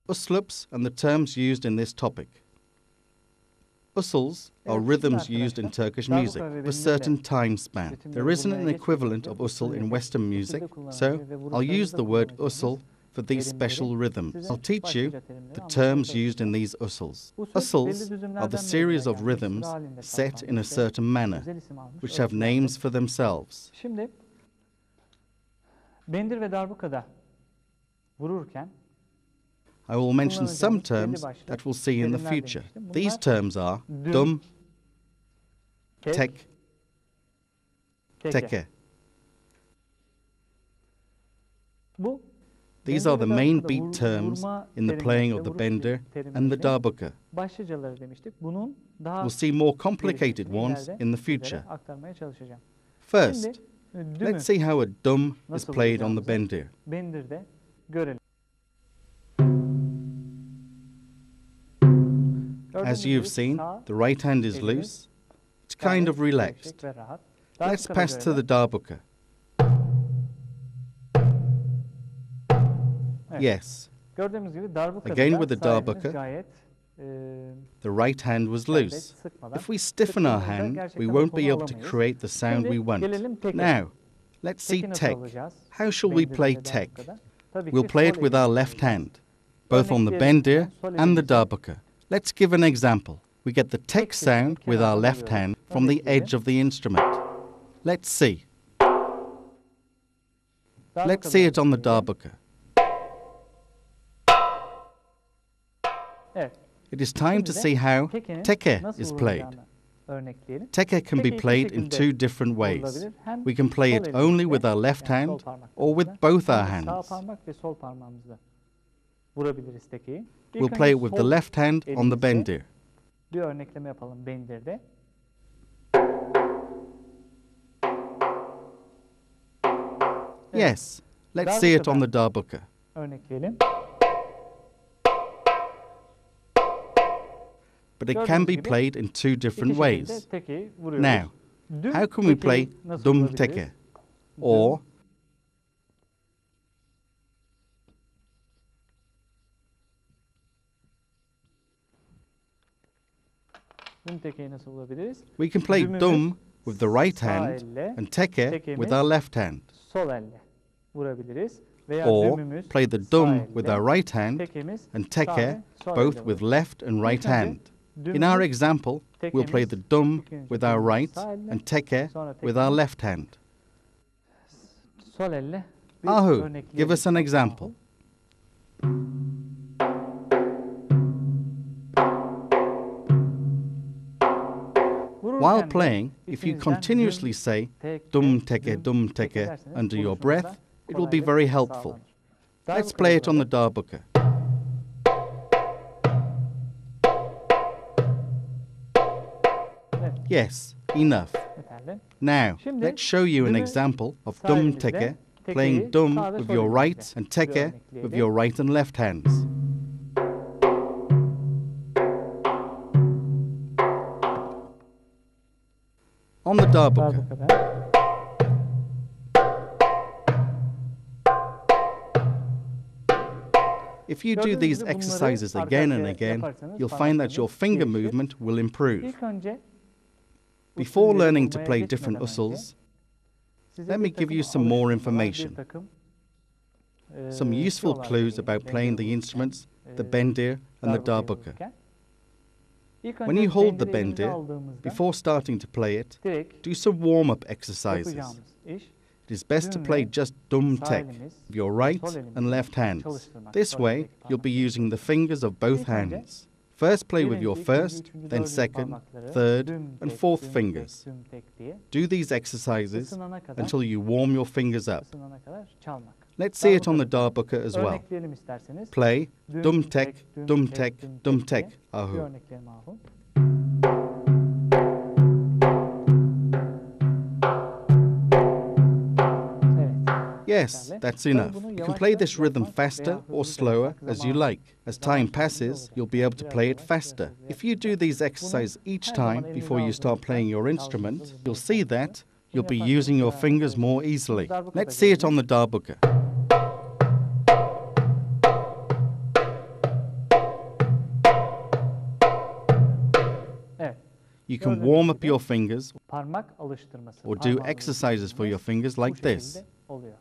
Uslups and the terms used in this topic. Usuls are rhythms used in Turkish music of a certain time span. There isn't an equivalent of usul in Western music, so I'll use the word usul for these special rhythms. I'll teach you the terms used in these usuls. Usuls are the series of rhythms set in a certain manner, which have names for themselves. Şimdi bendir ve darbukada vururken I will mention some terms that we'll see in the future. These terms are dum, tek, teke. These are the main beat terms in the playing of the bendir and the darbuka. We'll see more complicated ones in the future. First, let's see how a dum is played on the bendir. As you've seen, the right hand is loose. It's kind of relaxed. Let's pass to the darbuka. Yes. Again with the darbuka, the right hand was loose. If we stiffen our hand, we won't be able to create the sound we want. Now, let's see tek. How shall we play tek? We'll play it with our left hand, both on the bendir and the darbuka. Let's give an example. We get the tek sound with our left hand from the edge of the instrument. Let's see. Let's see it on the darbuka. It is time to see how teke is played. Teke can be played in two different ways. We can play it only with our left hand or with both our hands. We'll play it with the left hand on the bendir. Yes, let's see it on the darbuka. But it can be played in two different ways. Now, how can we play dum teke or we can play dum with the right hand and teke with our left hand. Or play the dum with our right hand and teke both with left and right hand. In our example, we'll play the dum with our right and teke with our left hand. Ahu, give us an example. While playing, if you continuously say dum teke under your breath, it will be very helpful. Let's play it on the darbuka. Yes, enough. Now, let's show you an example of dum teke, playing dum with your right and teke with your right and left hands. On the darbuka. If you do these exercises again and again, you'll find that your finger movement will improve. Before learning to play different usuls, let me give you some more information. Some useful clues about playing the instruments, the bendir and the darbuka. When you hold the bendir, before starting to play it, do some warm-up exercises. It is best to play just dum tek with your right and left hands. This way, you'll be using the fingers of both hands. First play with your first, then second, third and fourth fingers. Do these exercises until you warm your fingers up. Let's see it on the darbuka as well. Play dum tek, dum tek, dum tek, ahu. Yes, that's enough. You can play this rhythm faster or slower as you like. As time passes, you'll be able to play it faster. If you do these exercises each time before you start playing your instrument, you'll see that you'll be using your fingers more easily. Let's see it on the darbuka. you can Gördüğünüz warm up gibi your fingers parmak alıştırması, or do parmak exercises for your alıştırması fingers bu like this. şekilde oluyor.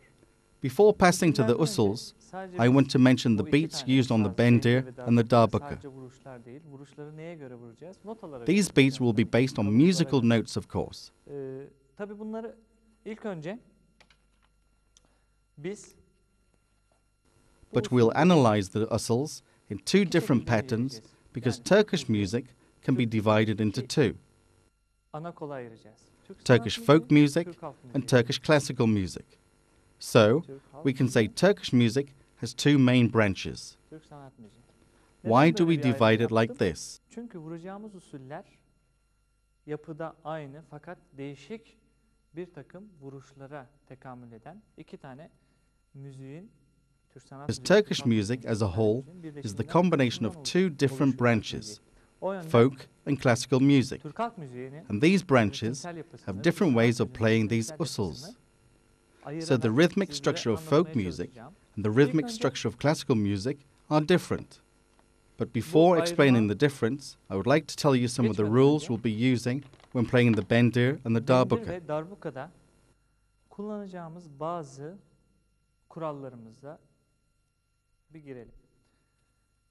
Before passing to the Usullerden önce uslups, sadece I biz want to mention bu the iki beats tane used on the saz, bendir bendire ve and the darbuka, darbuka. sadece vuruşlar değil, vuruşları neye göre vuracağız? Notalara These göre beats vuracağız. will be based on Kalıplara musical göre. notes, of course. Tabii bunları ilk önce biz But we'll analyze the uslups in two different patterns because Turkish music can be divided into two: ana kola ayıracağız. Türk Turkish sanat folk müziği, music Türk halk and müziği. Turkish classical music. So, Türk halk we can say müziği, Turkish music has two main branches. Türk sanat müziği. Why Neden do böyle we bir ayrım divide it like yaptım? this? Çünkü vuracağımız usuller yapıda aynı fakat değişik bir takım vuruşlara tekamül eden iki tane müziğin, Türk sanat As müziği, Türk Turkish halk music müziği as a whole müziğin is the birleşiminden combination of oluşan two different Türk branches, müziği. O yönden folk and classical music. Türk halk müziğini And these branches ritimsel yapısını, have Türk different sanat ways of müziğinin playing these ritimsel uslups. yapısını So the ayırarak rhythmic sizlere structure of folk anlatmaya music çalışacağım. and the rhythmic önce structure of classical music are different. But before explaining the difference, I would like to tell you some of the geçmeden rules önce we'll be using when playing the bendir and the Bendir darbuka. ve darbukada kullanacağımız bazı kurallarımıza bir girelim.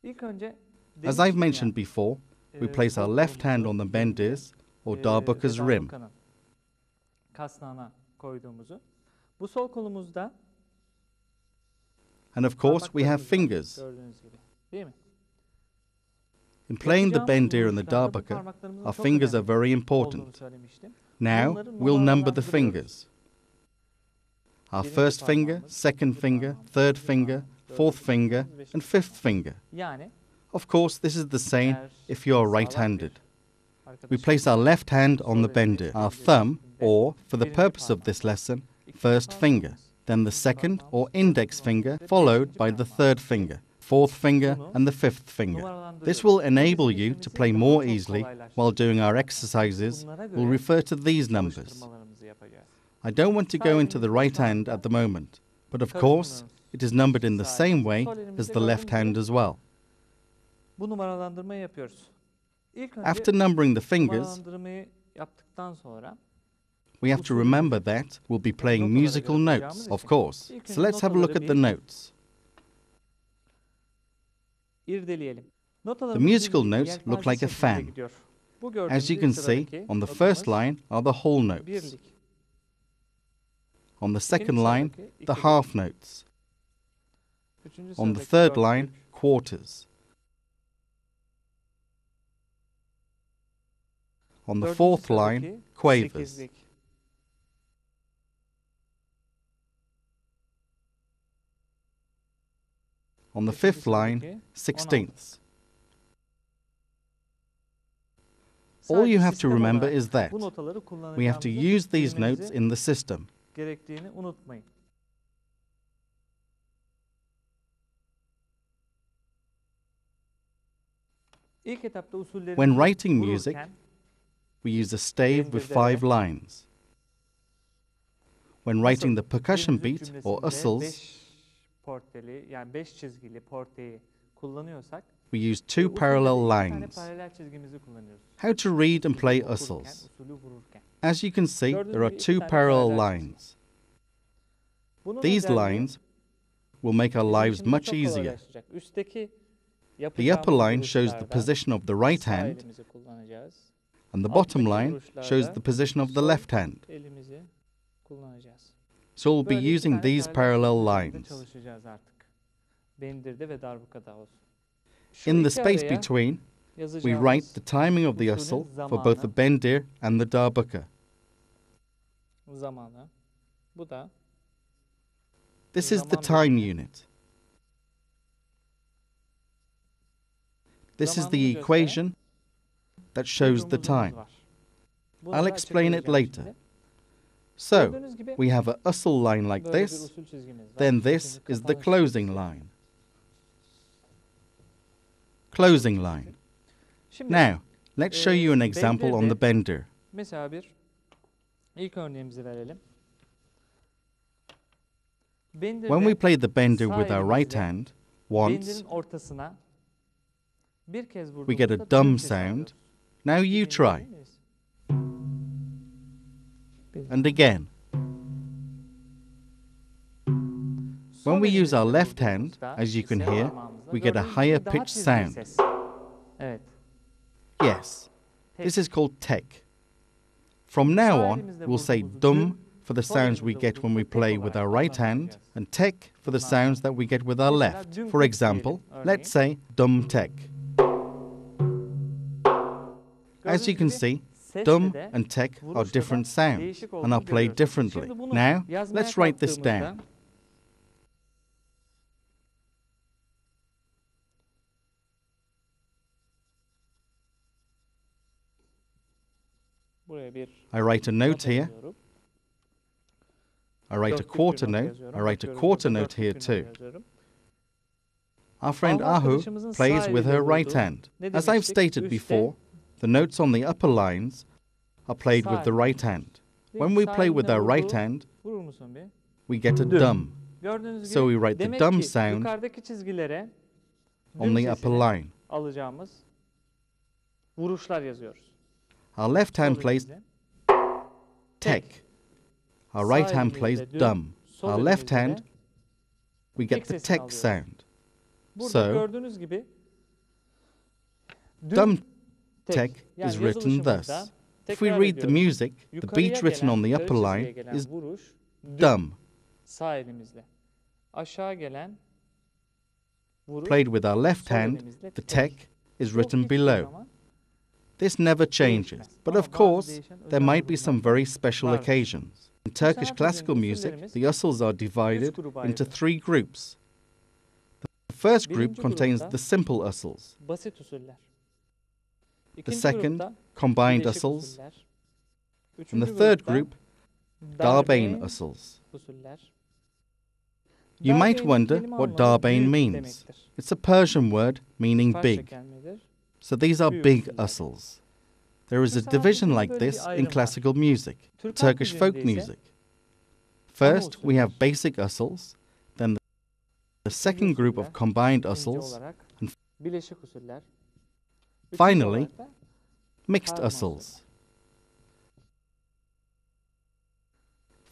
İlk önce As I've mentioned before, we place our left hand on the bendirs or darbuka's rim. Kasnağına koyduğumuzu. Bu sol kolumuzda And of course, we have parmaklarımız var, fingers. gördüğünüz gibi. Değil mi? In playing the Yapacağımız bendir and the vuruşlarda bu darbuka, parmaklarımızın our çok fingers are önemli very olduğunu important. söylemiştim. Now, Bunları we'll number the numaralandırıyoruz. fingers. Our Birinci first finger, parmağımız, second ikinci finger, parmağımız, third üçüncü finger, parmağımız, fourth dördüncü finger, parmağımız, beşinci and fifth parmağımız. finger. Yani Of course, this is the same eğer if you are sağlam right-handed. bir We arkadaşımız place our left hand on the sol bendir, elinde our bir thumb, elinde or, for the birinci purpose of this parmağımız, lesson, ikinci first finger, parmağımız, then the üçüncü second parmağımız, or dördüncü index parmağımız finger, ve followed beşinci by the parmağımız. third finger, fourth finger, Bunu and the fifth finger. This numaralandırıyoruz. will Bu bizim enable you to işimizi play daha more çok easily kolaylaştıracak. while doing our Zaten exercises. bunlara We'll göre refer to these numbers. çalıştırmalarımızı yapacağız. I don't want to go into the Sağ right hand elimizde at the moment, but of kör course, sınırımız. it is numbered in the Sağ same elimizde, way sol as elimizde the left gördüğünüz hand gibi as well. bu numaralandırmayı yapıyoruz. İlk önce After numbering the fingers, numaralandırmayı yaptıktan sonra we have to remember that we'll be playing musical notes, of course. So let's have a look at the notes. irdeleyelim. The Notalarımız musical birbirine notes look yelpaze like a şeklinde fan. gidiyor. Bu As gördüğünüz you ilk can see, sıradaki on the notamız first line are the whole notes. birlik. On the second İkinci line, sıradaki the ikilik. half notes. Üçüncü On the sıradaki third line, dörtlük. quarters. On the Dördüncü fourth sıradaki line, quavers. sekizlik. On the Beşinci fifth line, sıradaki sixteenths. All Sadece you have to sistem remember olarak is that bu notaları we have to kullanacağımızı use these bilmenizi notes in the system. gerektiğini unutmayın. İlk etapta usullerimizi When writing music, vururken we use a stave with bendirde 5 lines. When writing the nasıl percussion bir müzik beat or cümlesinde usles, beş porteli yani 5 çizgili porteyi kullanıyorsak we use bu 2 usulde de parallel iki tane lines. paralel çizgimizi kullanıyoruz. How to read and play Usulü okurken, usles. usulü vururken. As you can see, Gördüğünüz there are gibi iki 2 tane parallel paralel çizgi. lines. Bunun These özelliği lines will make our bizim lives işimizi much çok easier. kolaylaştıracak. Üstteki The upper yapacağımız line shows the vuruşlarda position of the right sağ hand, elimizi kullanacağız. and the bottom Alttaki line shows vuruşlarda the position of the sol left hand. elimizi kullanacağız. So we'll Böyle be iki using tane these parallel çizgi lines. çalışacağız artık. Bendirde ve darbukada olsun. In the iki space araya between, we yazacağımız write the timing of the usulün usle for both the zamanı. bendir and the darbuka. zamanı. Bu da This is the zaman time birimi. unit. This is Zamanını the gösteren equation that shows the durumumuz time. var. Bunu I'll da explain it açıklayacağım later. şimdi. So, Gördüğünüz gibi we have a usle line like böyle bir this, usul çizgimiz var. then Şimdi this is the kapanış closing çizgisi. line. Closing line. Şimdi Now, let's show you an example on the bendir. mesela ilk örneğimizi verelim. When we play the bendir sağ with our right elimizle hand, once, bendirin ortasına bir kez we get vurduğumuzda a dumb dönünce sound. çalıyoruz. Now you İkinci try. değil miyiz? and again. When we use our left hand, as you can hear, we get a higher pitched sound. Yes, this is called tek. From now on, we'll say dum for the sounds we get when we play with our right hand, and tek for the sounds that we get with our left. For example, let's say dum tek. As you can see, dum and tek are different sounds and are played differently. Now, let's write this down. I write a note here. I write a quarter note. I write a quarter note here too. Our friend Ahu plays with her right hand. As I've stated before, the notes on the upper lines are played with the right hand. When we play with our right hand, we get a dum. So we write the dum sound on the upper line. Our left hand plays tek. Our right hand plays dum. Our left hand, we get the tek sound. So, dum tek is written thus. If we read the music, the beat written on the upper line is dum. Played with our left hand, the tek is written below. This never changes, but of course, there might be some very special occasions. In Turkish classical music, the usuls are divided into 3 groups. The first group contains the simple usuls. The second, combined usuls. And the third group, darbeyn usuls. You might wonder what darbeyn means. It's a Persian word meaning big. So these are big usuls. There is a division like this in classical music, Turkish folk music. First, we have basic usuls, then the second group of combined usuls, and finally, mixed usuls.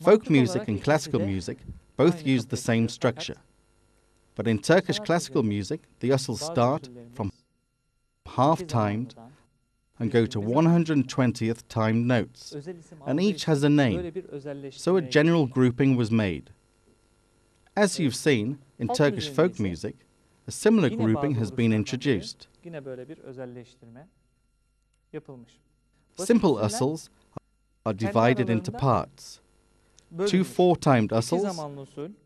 Folk music and classical music both use the same structure. But in Turkish classical music, the usuls start from half-timed and go to 120th timed notes, and each has a name, so a general grouping was made. As you've seen, in Turkish folk music, a similar grouping has been introduced. Simple usuls are divided into parts. 2 4-timed usuls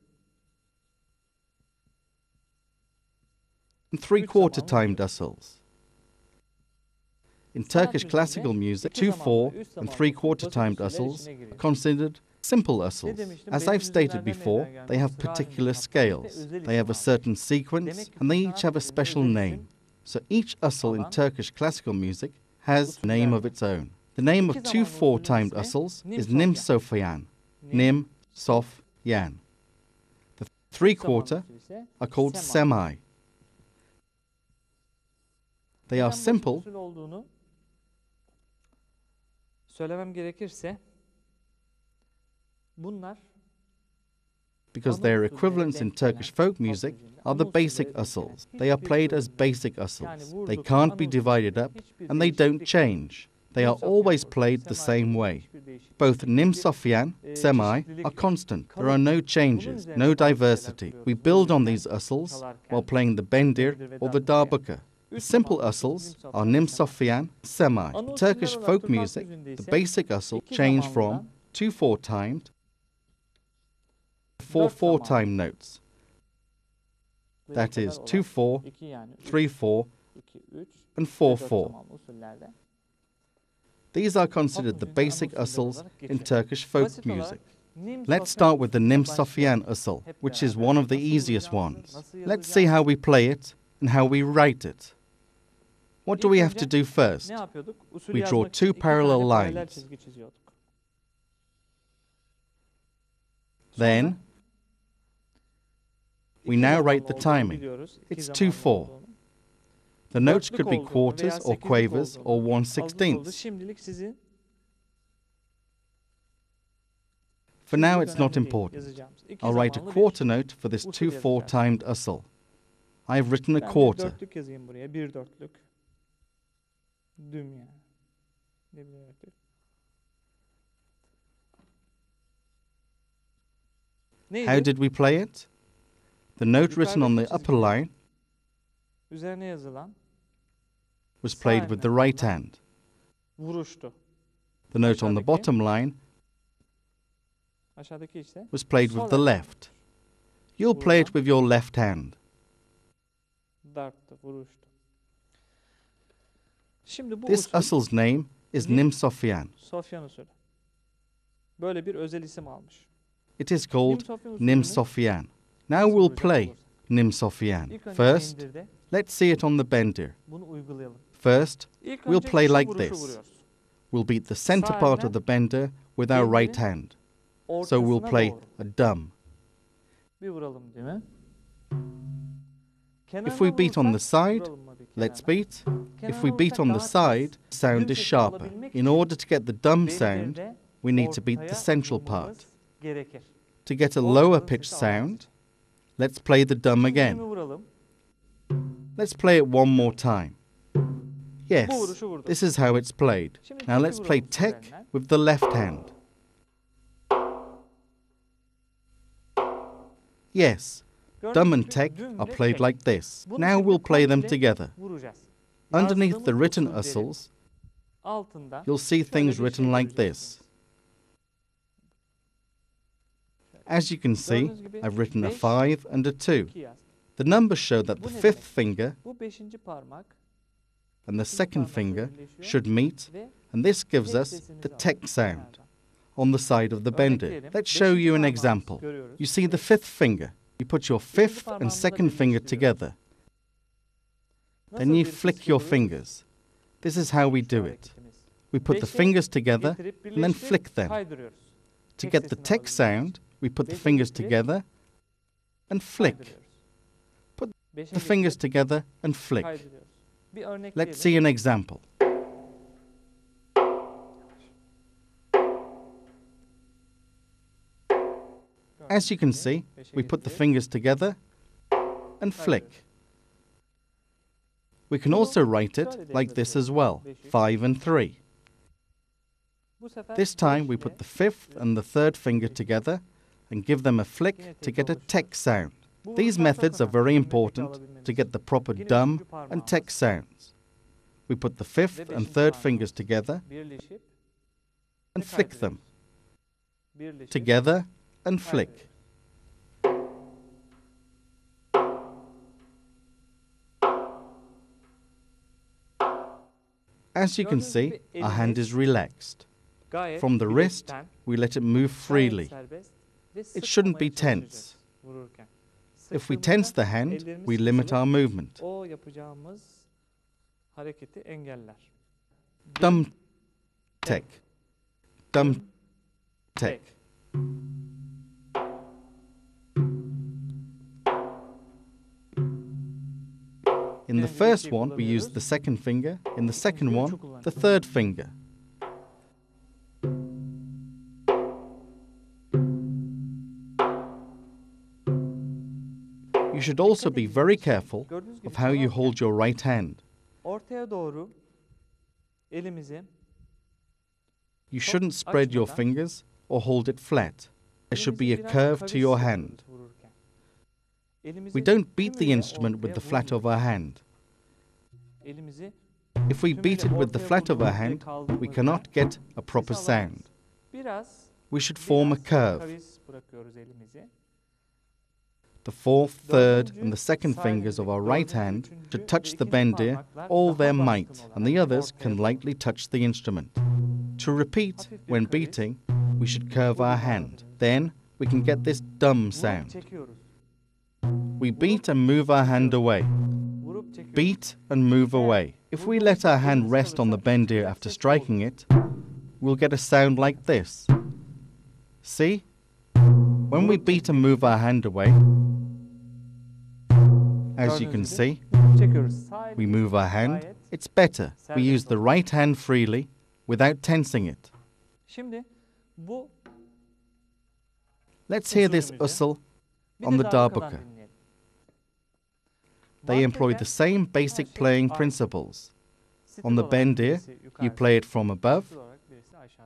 and 3 quarter-timed usuls. In Turkish classical music, 2 4 and 3 quarter-timed usuls are considered simple usuls. As I've stated before, they have particular scales. They have a certain sequence, and they each have a special name. So each usul in Turkish classical music has a name of its own. The name of 2 4-timed usuls is nim sofyan. Nim, sof, yan. The 3 quarter are called semi. They are simple because their equivalents in Turkish folk music are the basic usuls. They are played as basic usuls. They can't be divided up and they don't change. They are always played the same way. Both nim sofyan, semi, are constant. There are no changes, no diversity. We build on these usuls while playing the bendir or the darbukae. The simple usuls are nim sofyan, semi. In Turkish folk music, the basic usul change from 2 4-timed to 4 4-timed notes. That is 2 4, 3 4, and 4 4. These are considered the basic usuls in Turkish folk music. Let's start with the nim sofyan usul, which is one of the easiest ones. Let's see how we play it and how we write it. What do we have to do first? We draw 2 parallel lines. Then, we now write the timing. It's 2 4. The notes could be quarters or quavers or 1/16. For now, it's not important. I'll write a quarter note for this 2/4 timed usul. I've written a quarter. Dörtlük yazayım buraya. Bir dörtlük. Düm yani. Bir dörtlük. How did we play it? The note written on the upper line üzerine yazılan was played with the right hand. Vuruştu. The note on the bottom line Aşağıdaki ise was played with the left. You'll play it with your left hand. darttı, vuruştu. Şimdi bu This usul's name is Nim Sofyan. Sofyan usulü. Böyle bir özel isim almış. It is called Nim Sofyan. Now we'll play Nim Sofyan. First, let's see it on the bendir. Bunu uygulayalım. First, we'll play like this. We'll beat the center part of the bendir with our right hand. So we'll play a dum. Bir vuralım değil mi? If we beat on the side, let's beat. If we beat on the side, sound is sharper. In order to get the dum sound, we need to beat the central part. To get a lower pitch sound, let's play the dum again. Let's play it one more time. Yes, this is how it's played. Now let's play tek with the left hand. Yes, dum and tek are played like this. Now we'll play them together. Underneath the written usuls, you'll see things written like this. As you can see, I've written a 5 and a 2. The numbers show that the fifth finger and the second finger should meet, and this gives us the tek sound on the side of the bendir. Let's show you an example. You see the fifth finger. You put your fifth and second finger together. Then you flick your fingers. This is how we do it. We put the fingers together and then flick them. To get the tek sound, we put the fingers together and flick. Put the fingers together and flick. Let's see an example. As you can see, we put the fingers together and flick. We can also write it like this as well, 5 and 3. This time we put the fifth and the third finger together and give them a flick to get a tek sound. These methods are very important to get the proper dum and tek sounds. We put the fifth and third fingers together and flick them. Together and flick. As you can see, our hand is relaxed. From the wrist, we let it move freely. It shouldn't be tense. If we tense the hand, we limit our movement. Dum tek. Dum tek. In the first one, we use the second finger. In the second one, the third finger. You should also be very careful of how you hold your right hand. You shouldn't spread your fingers or hold it flat. There should be a curve to your hand. We don't beat the instrument with the flat of our hand. If we beat it with the flat of our hand, we cannot get a proper sound. We should form a curve. The fourth, third, and the second fingers of our right hand should touch the bendir all their might, and the others can lightly touch the instrument. To repeat, when beating, we should curve our hand. Then we can get this dum sound. We beat and move our hand away. Beat and move away. If we let our hand rest on the bendir after striking it, we'll get a sound like this. See? When we beat and move our hand away, as you can see, we move our hand. It's better. We use the right hand freely without tensing it. Şimdi bu Let's hear this usul on the darbuka. They employ the same basic playing principles. On the bendir, you play it from above.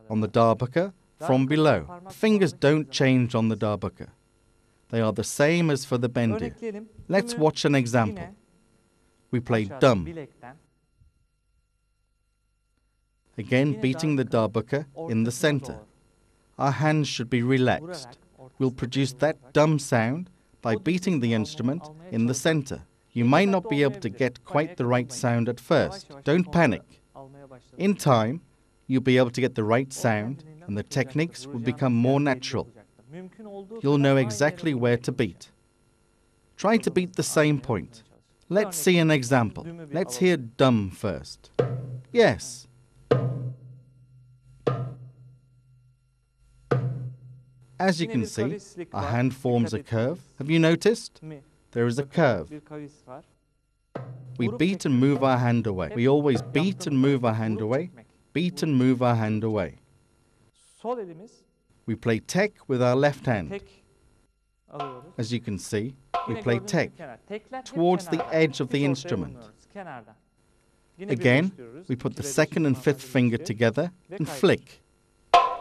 On the darbuka, from below. Fingers don't change on the darbuka. They are the same as for the bendir. Let's watch an example. We play dum. Again, beating the darbuka in the center. Our hands should be relaxed. We'll produce that dum sound by beating the instrument in the center. You might not be able to get quite the right sound at first. Don't panic. In time, you'll be able to get the right sound and the techniques will become more natural. You'll know exactly where to beat. Try to beat the same point. Let's see an example. Let's hear dum first. Yes. As you can see, our hand forms a curve. Have you noticed? There is a curve. We beat and move our hand away. We always beat and move our hand away. Beat and move our hand away. We play tek with our left hand. As you can see, we play tek towards the edge of the instrument. Again, we put the second and fifth finger together and flick.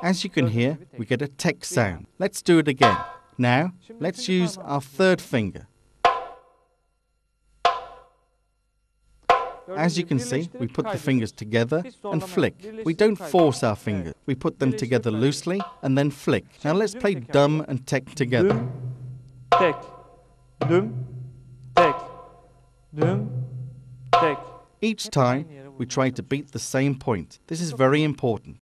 As you can hear, we get a tek sound. Let's do it again. Now, let's use our third finger. As you can see, we put the fingers together and flick. We don't force our fingers. We put them together loosely and then flick. Now let's play dum and tek together. Tek, dum, tek, dum, tek. Each time, we try to beat the same point. This is very important.